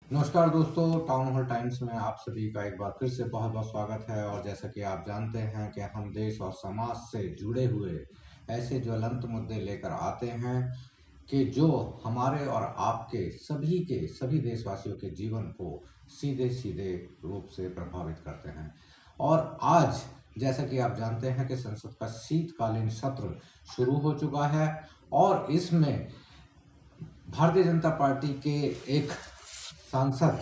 नमस्कार दोस्तों, town hall times में आप सभी का एक बार फिर से बहुत बहुत स्वागत है। और जैसा कि आप जानते हैं कि हम देश और समाज से जुड़े हुए ऐसे ज्वलंत मुद्दे लेकर आते हैं कि जो हमारे और आपके सभी के सभी देशवासियों के जीवन को सीधे सीधे रूप से प्रभावित करते हैं। और आज जैसा कि आप जानते हैं कि संसद का शीतकालीन सत्र शुरू हो चुका है और इसमें भारतीय जनता पार्टी के एक सांसद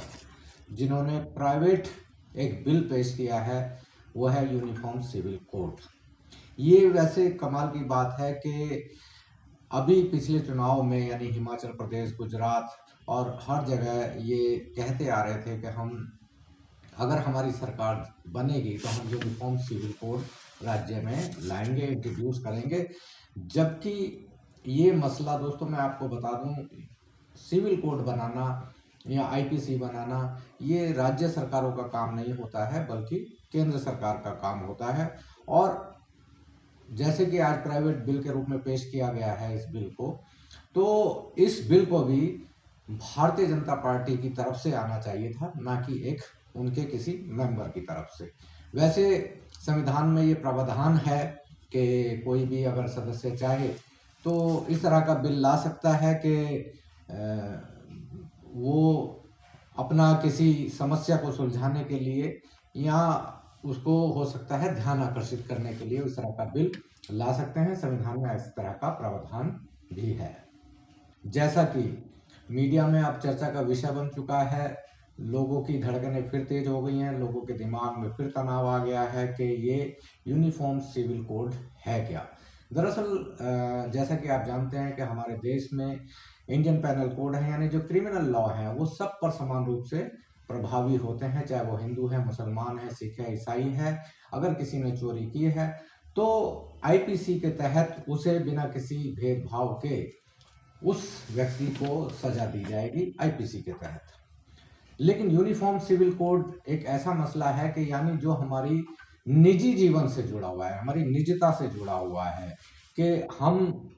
जिन्होंने प्राइवेट एक बिल पेश किया है वो है यूनिफॉर्म सिविल कोड। ये वैसे कमाल की बात है कि अभी पिछले चुनाव में यानी हिमाचल प्रदेश, गुजरात और हर जगह ये कहते आ रहे थे कि हम अगर हमारी सरकार बनेगी तो हम यूनिफॉर्म सिविल कोड राज्य में लाएंगे, इंट्रोड्यूस करेंगे। जबकि ये मसला दोस्तों मैं आपको बता दूं, सिविल कोड बनाना या आईपीसी बनाना ये राज्य सरकारों का काम नहीं होता है बल्कि केंद्र सरकार का काम होता है। और जैसे कि आज प्राइवेट बिल के रूप में पेश किया गया है इस बिल को, तो इस बिल को भी भारतीय जनता पार्टी की तरफ से आना चाहिए था, ना कि एक उनके किसी मेंबर की तरफ से। वैसे संविधान में ये प्रावधान है कि कोई भी अगर सदस्य चाहे तो इस तरह का बिल ला सकता है कि वो अपना किसी समस्या को सुलझाने के लिए या उसको हो सकता है ध्यान आकर्षित करने के लिए उस तरह का बिल ला सकते हैं। संविधान में इस तरह का प्रावधान भी है। जैसा कि मीडिया में अब चर्चा का विषय बन चुका है, लोगों की धड़कनें फिर तेज हो गई हैं, लोगों के दिमाग में फिर तनाव आ गया है कि ये यूनिफॉर्म सिविल कोड है क्या। दरअसल जैसा कि आप जानते हैं कि हमारे देश में इंडियन पैनल कोड है, यानी जो क्रिमिनल लॉ है वो सब पर समान रूप से प्रभावी होते हैं, चाहे वो हिंदू है, मुसलमान है, सिख है, ईसाई है। अगर किसी ने चोरी की है तो आईपीसी के तहत उसे बिना किसी भेदभाव के उस व्यक्ति को सजा दी जाएगी आईपीसी के तहत। लेकिन यूनिफॉर्म सिविल कोड एक ऐसा मसला है कि यानी जो हमारी निजी जीवन से जुड़ा हुआ है, हमारी निजता से जुड़ा हुआ है कि हम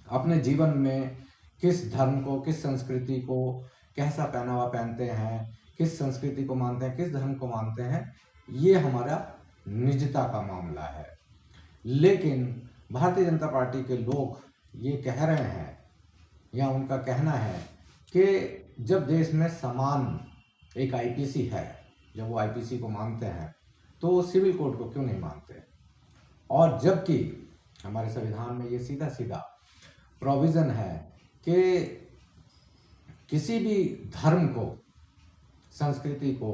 अपने जीवन में किस धर्म को, किस संस्कृति को, कैसा पहनावा पहनते हैं, किस संस्कृति को मानते हैं, किस धर्म को मानते हैं, ये हमारा निजता का मामला है। लेकिन भारतीय जनता पार्टी के लोग ये कह रहे हैं या उनका कहना है कि जब देश में समान एक आईपीसी है, जब वो आईपीसी को मानते हैं तो सिविल कोड को क्यों नहीं मानते। और जबकि हमारे संविधान में ये सीधा सीधा प्रोविज़न है कि किसी भी धर्म को, संस्कृति को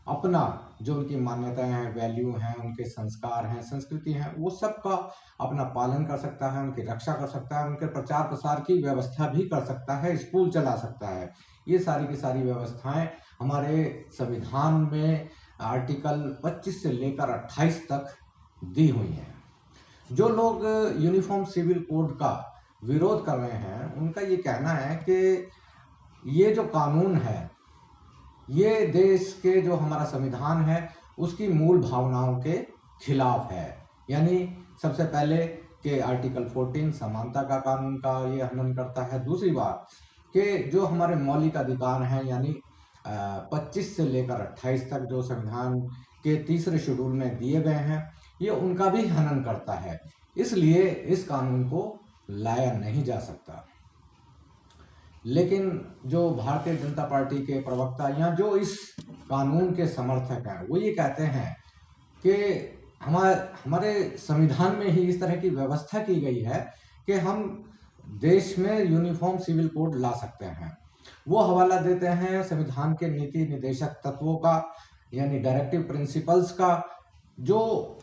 अपना जो उनकी मान्यताएं हैं, वैल्यू हैं, उनके संस्कार हैं, संस्कृति हैं, वो सब का अपना पालन कर सकता है, उनकी रक्षा कर सकता है, उनके प्रचार प्रसार की व्यवस्था भी कर सकता है, स्कूल चला सकता है। ये सारी की सारी व्यवस्थाएं हमारे संविधान में आर्टिकल 25 से लेकर 28 तक दी हुई हैं। जो लोग यूनिफॉर्म सिविल कोड का विरोध कर रहे हैं उनका ये कहना है कि ये जो कानून है ये देश के जो हमारा संविधान है उसकी मूल भावनाओं के खिलाफ है। यानी सबसे पहले कि आर्टिकल 14 समानता का कानून का ये हनन करता है। दूसरी बात कि जो हमारे मौलिक अधिकार हैं यानी 25 से लेकर 28 तक जो संविधान के तीसरे शेड्यूल में दिए गए हैं ये उनका भी हनन करता है, इसलिए इस कानून को लाया नहीं जा सकता। लेकिन जो भारतीय जनता पार्टी के प्रवक्ता या जो इस कानून के समर्थक हैं वो ये कहते हैं कि हमारे संविधान में ही इस तरह की व्यवस्था की गई है कि हम देश में यूनिफॉर्म सिविल कोड ला सकते हैं। वो हवाला देते हैं संविधान के नीति निर्देशक तत्वों का, यानी डायरेक्टिव प्रिंसिपल्स का। जो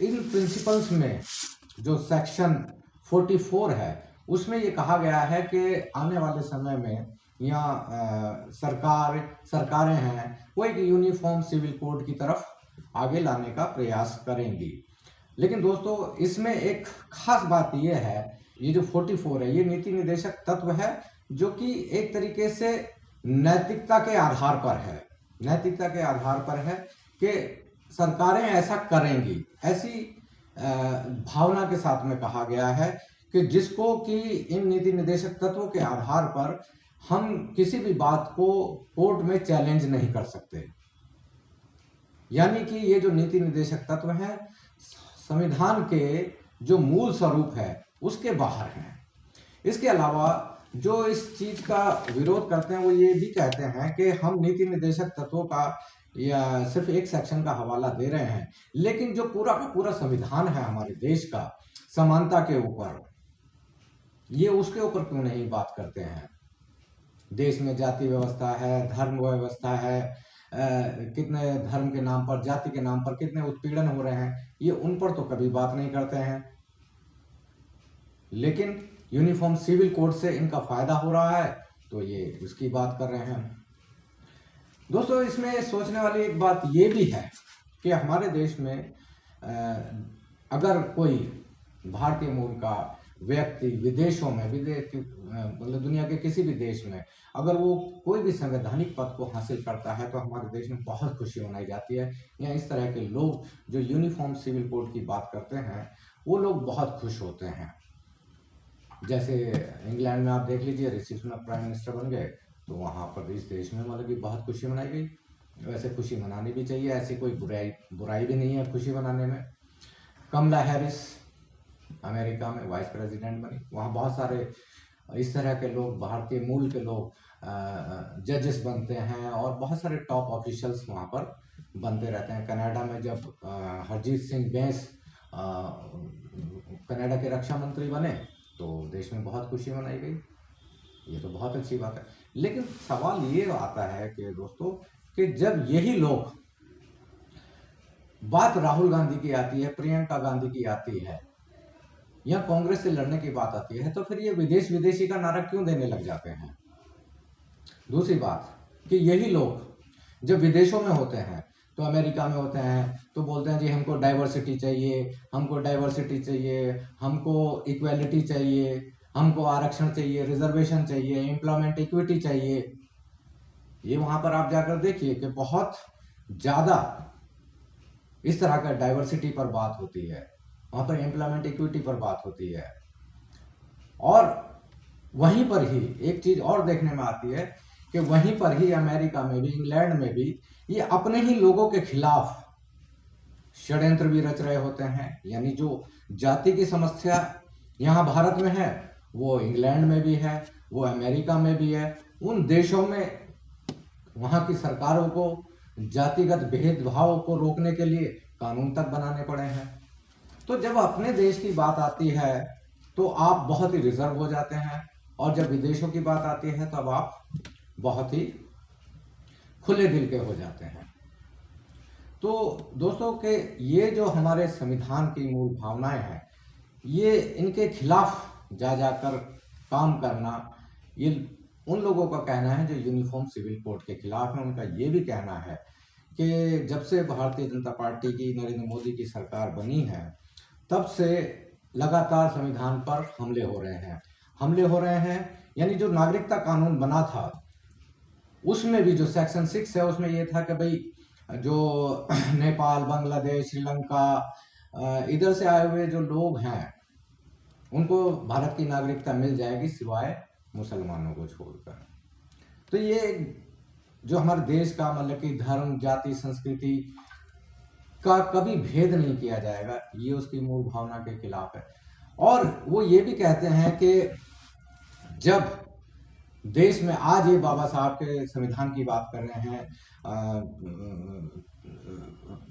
इन प्रिंसिपल्स में जो सेक्शन 44 है उसमें ये कहा गया है कि आने वाले समय में या सरकारें हैं वो एक यूनिफॉर्म सिविल कोड की तरफ आगे लाने का प्रयास करेंगी। लेकिन दोस्तों इसमें एक खास बात ये है, ये जो 44 है ये नीति निर्देशक तत्व है जो कि एक तरीके से नैतिकता के आधार पर है। नैतिकता के आधार पर है कि सरकारें ऐसा करेंगी, ऐसी भावना के साथ में कहा गया है कि जिसको कि इन नीति निर्देशक तत्वों के आधार पर हम किसी भी बात को कोर्ट में चैलेंज नहीं कर सकते। यानी कि ये जो नीति निर्देशक तत्व है संविधान के जो मूल स्वरूप है उसके बाहर हैं। इसके अलावा जो इस चीज का विरोध करते हैं वो ये भी कहते हैं कि हम नीति निर्देशक तत्वों का या सिर्फ एक सेक्शन का हवाला दे रहे हैं, लेकिन जो पूरा का पूरा संविधान है हमारे देश का समानता के ऊपर, ये उसके ऊपर क्यों नहीं बात करते हैं। देश में जाति व्यवस्था है, धर्म व्यवस्था है, कितने धर्म के नाम पर, जाति के नाम पर कितने उत्पीड़न हो रहे हैं, ये उन पर तो कभी बात नहीं करते हैं। लेकिन यूनिफॉर्म सिविल कोड से इनका फायदा हो रहा है तो ये उसकी बात कर रहे हैं। दोस्तों, इसमें सोचने वाली एक बात ये भी है कि हमारे देश में अगर कोई भारतीय मूल का व्यक्ति विदेशों में, मतलब दुनिया के किसी भी देश में अगर वो कोई भी संवैधानिक पद को हासिल करता है तो हमारे देश में बहुत खुशी मनाई जाती है। या इस तरह के लोग जो यूनिफॉर्म सिविल कोड की बात करते हैं वो लोग बहुत खुश होते हैं। जैसे इंग्लैंड में आप देख लीजिए, ऋषि सुनक प्राइम मिनिस्टर बन गए तो वहाँ पर इस देश में मतलब कि बहुत खुशी मनाई गई। वैसे खुशी मनानी भी चाहिए, ऐसी कोई बुराई भी नहीं है खुशी मनाने में। कमला हैरिस अमेरिका में वाइस प्रेसिडेंट बनी, वहाँ बहुत सारे इस तरह के लोग, भारतीय मूल के लोग जजेस बनते हैं और बहुत सारे टॉप ऑफिशियल्स वहाँ पर बनते रहते हैं। कनाडा में जब हरजीत सिंह बैंस कनाडा के रक्षा मंत्री बने तो देश में बहुत खुशी मनाई गई। ये तो बहुत अच्छी बात है। लेकिन सवाल ये आता है कि दोस्तों कि जब यही लोग, बात राहुल गांधी की आती है, प्रियंका गांधी की आती है या कांग्रेस से लड़ने की बात आती है, तो फिर ये विदेश विदेशी का नारा क्यों देने लग जाते हैं। दूसरी बात कि यही लोग जब विदेशों में होते हैं तो अमेरिका में होते हैं तो बोलते हैं जी हमको डाइवर्सिटी चाहिए, हमको डाइवर्सिटी चाहिए, हमको इक्वेलिटी चाहिए, हमको आरक्षण चाहिए, रिजर्वेशन चाहिए, एम्प्लॉयमेंट इक्विटी चाहिए। ये वहां पर आप जाकर देखिए कि बहुत ज्यादा इस तरह का डाइवर्सिटी पर बात होती है, वहां पर एम्प्लॉयमेंट इक्विटी पर बात होती है। और वहीं पर ही एक चीज और देखने में आती है कि वहीं पर ही अमेरिका में भी, इंग्लैंड में भी ये अपने ही लोगों के खिलाफ षड्यंत्र भी रच रहे होते हैं। यानी जो जाति की समस्या यहाँ भारत में है वो इंग्लैंड में भी है, वो अमेरिका में भी है। उन देशों में वहां की सरकारों को जातिगत भेदभाव को रोकने के लिए कानून तक बनाने पड़े हैं। तो जब अपने देश की बात आती है तो आप बहुत ही रिजर्व हो जाते हैं, और जब विदेशों की बात आती है तब आप बहुत ही खुले दिल के हो जाते हैं। तो दोस्तों के ये जो हमारे संविधान की मूल भावनाएं हैं, ये इनके खिलाफ जा जाकर काम करना, ये उन लोगों का कहना है जो यूनिफॉर्म सिविल कोड के खिलाफ है। उनका ये भी कहना है कि जब से भारतीय जनता पार्टी की, नरेंद्र मोदी की सरकार बनी है तब से लगातार संविधान पर हमले हो रहे हैं। यानी जो नागरिकता कानून बना था उसमें भी जो सेक्शन 6 है उसमें ये था कि भाई जो नेपाल, बांग्लादेश, श्रीलंका, इधर से आए हुए जो लोग हैं उनको भारत की नागरिकता मिल जाएगी सिवाय मुसलमानों को छोड़कर। तो ये जो हमारे देश का मतलब कि धर्म, जाति, संस्कृति का कभी भेद नहीं किया जाएगा, ये उसकी मूल भावना के खिलाफ है। और वो ये भी कहते हैं कि जब देश में आज ये बाबा साहब के संविधान की बात कर रहे हैं,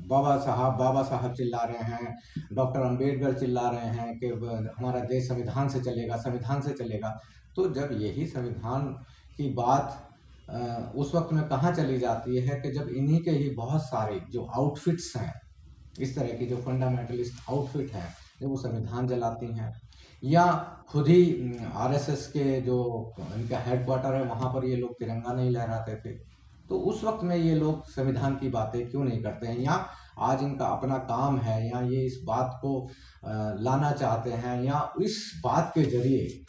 बाबा साहब चिल्ला रहे हैं, डॉक्टर अंबेडकर चिल्ला रहे हैं कि हमारा देश संविधान से चलेगा, तो जब यही संविधान की बात उस वक्त में कहाँ चली जाती है कि जब इन्हीं के ही बहुत सारे जो आउटफिट्स हैं, इस तरह की जो फंडामेंटलिस्ट आउटफिट हैं, जब वो संविधान जलाती हैं, या खुद ही आरएसएस के जो इनका हेडक्वार्टर है वहाँ पर ये लोग तिरंगा नहीं लहराते थे, तो उस वक्त में ये लोग संविधान की बातें क्यों नहीं करते हैं। या आज इनका अपना काम है, या ये इस बात को लाना चाहते हैं, या इस बात के जरिए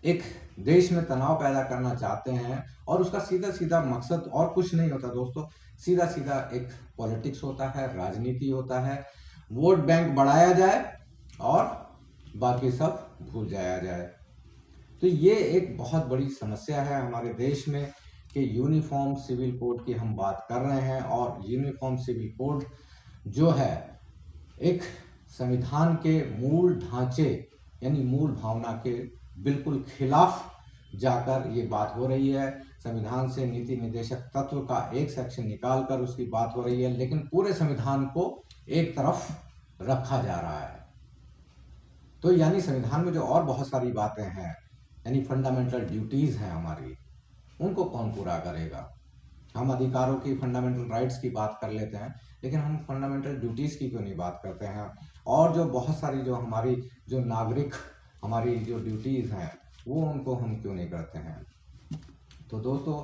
एक देश में तनाव पैदा करना चाहते हैं, और उसका सीधा सीधा मकसद और कुछ नहीं होता दोस्तों, सीधा सीधा एक पॉलिटिक्स होता है, राजनीति होता है, वोट बैंक बढ़ाया जाए और बाकी सब भूल जाया जाए। तो ये एक बहुत बड़ी समस्या है हमारे देश में कि यूनिफॉर्म सिविल कोड की हम बात कर रहे हैं, और यूनिफॉर्म सिविल कोड जो है एक संविधान के मूल ढांचे यानी मूल भावना के बिल्कुल खिलाफ जाकर ये बात हो रही है। संविधान से नीति निर्देशक तत्व का एक सेक्शन निकालकर उसकी बात हो रही है, लेकिन पूरे संविधान को एक तरफ रखा जा रहा है। तो यानी संविधान में जो और बहुत सारी बातें हैं, यानी फंडामेंटल ड्यूटीज हैं हमारी, उनको कौन पूरा करेगा? हम अधिकारों की, फंडामेंटल राइट्स की बात कर लेते हैं, लेकिन हम फंडामेंटल ड्यूटीज की क्यों नहीं बात करते हैं? और जो बहुत सारी जो हमारी जो नागरिक हमारी जो ड्यूटीज हैं वो उनको हम क्यों नहीं करते हैं? तो दोस्तों,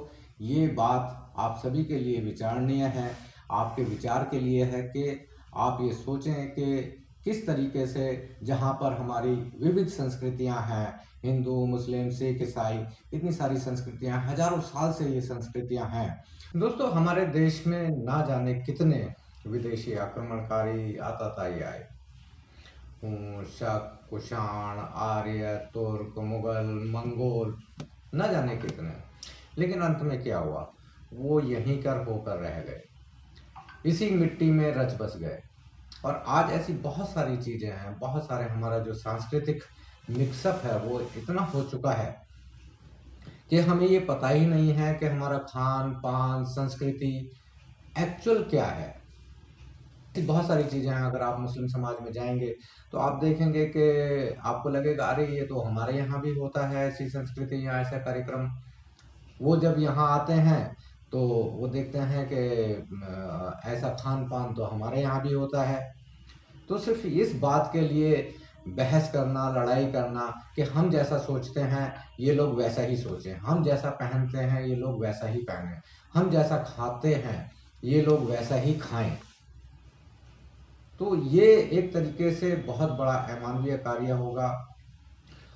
ये बात आप सभी के लिए विचारणीय है, आपके विचार के लिए है कि आप ये सोचें कि किस तरीके से जहाँ पर हमारी विविध संस्कृतियाँ हैं, हिंदू, मुस्लिम, सिख, ईसाई, इतनी सारी संस्कृतियाँ, हजारों साल से ये संस्कृतियाँ हैं। दोस्तों, हमारे देश में ना जाने कितने विदेशी आक्रमणकारी आतताई आए, शक, कुषाण, आर्य, तुर्क, मुगल, मंगोल, न जाने कितने, लेकिन अंत में क्या हुआ? वो यहीं कर होकर रह गए, इसी मिट्टी में रच बस गए। और आज ऐसी बहुत सारी चीजें हैं, बहुत सारे हमारा जो सांस्कृतिक मिक्सअप है वो इतना हो चुका है कि हमें ये पता ही नहीं है कि हमारा खान पान, संस्कृति एक्चुअल क्या है। बहुत सारी चीजें हैं, अगर आप मुस्लिम समाज में जाएंगे तो आप देखेंगे कि आपको लगेगा अरे ये तो हमारे यहाँ भी होता है ऐसी संस्कृति या ऐसा कार्यक्रम। वो जब यहाँ आते हैं तो वो देखते हैं कि ऐसा खान पान तो हमारे यहाँ भी होता है। तो सिर्फ इस बात के लिए बहस करना, लड़ाई करना कि हम जैसा सोचते हैं ये लोग वैसा ही सोचें, हम जैसा पहनते हैं ये लोग वैसा ही पहने, हम जैसा खाते हैं ये लोग वैसा ही खाएं, तो ये एक तरीके से बहुत बड़ा अमानवीय कार्य होगा।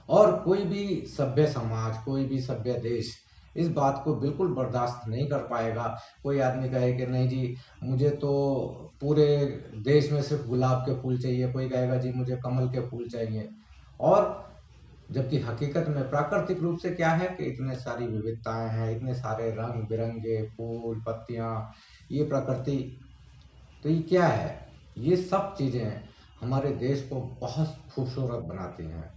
और कोई भी सभ्य समाज, कोई भी सभ्य देश इस बात को बिल्कुल बर्दाश्त नहीं कर पाएगा। कोई आदमी कहे कि नहीं जी मुझे तो पूरे देश में सिर्फ गुलाब के फूल चाहिए, कोई कहेगा जी मुझे कमल के फूल चाहिए। और जबकि हकीकत में प्राकृतिक रूप से क्या है कि इतने सारी विविधताएं हैं, इतने सारे रंग बिरंगे फूल, पत्तियां, ये प्रकृति, तो ये क्या है? ये सब चीजें हमारे देश को बहुत खूबसूरत बनाती हैं।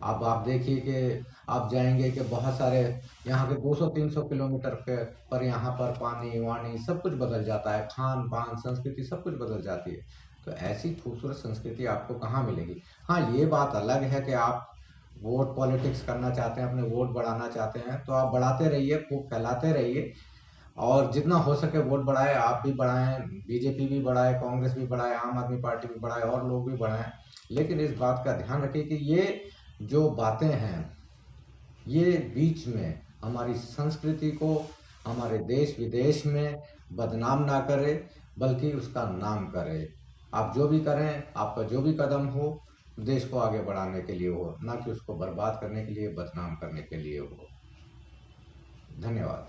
अब आप देखिए कि आप जाएंगे कि बहुत सारे यहाँ के 200-300 किलोमीटर पे पर यहाँ पर पानी वानी सब कुछ बदल जाता है, खान पान, संस्कृति सब कुछ बदल जाती है। तो ऐसी खूबसूरत संस्कृति आपको कहाँ मिलेगी? हाँ, ये बात अलग है कि आप वोट पॉलिटिक्स करना चाहते हैं, अपने वोट बढ़ाना चाहते हैं, तो आप बढ़ाते रहिए, खूब फैलाते रहिए, और जितना हो सके वोट बढ़ाए, आप भी बढ़ाएं, बीजेपी भी बढ़ाए, कांग्रेस भी बढ़ाए, आम आदमी पार्टी भी बढ़ाए, और लोग भी बढ़ाएं। लेकिन इस बात का ध्यान रखिए कि ये जो बातें हैं ये बीच में हमारी संस्कृति को हमारे देश विदेश में बदनाम ना करे, बल्कि उसका नाम करे। आप जो भी करें, आपका जो भी कदम हो, देश को आगे बढ़ाने के लिए हो, ना कि उसको बर्बाद करने के लिए, बदनाम करने के लिए हो। धन्यवाद।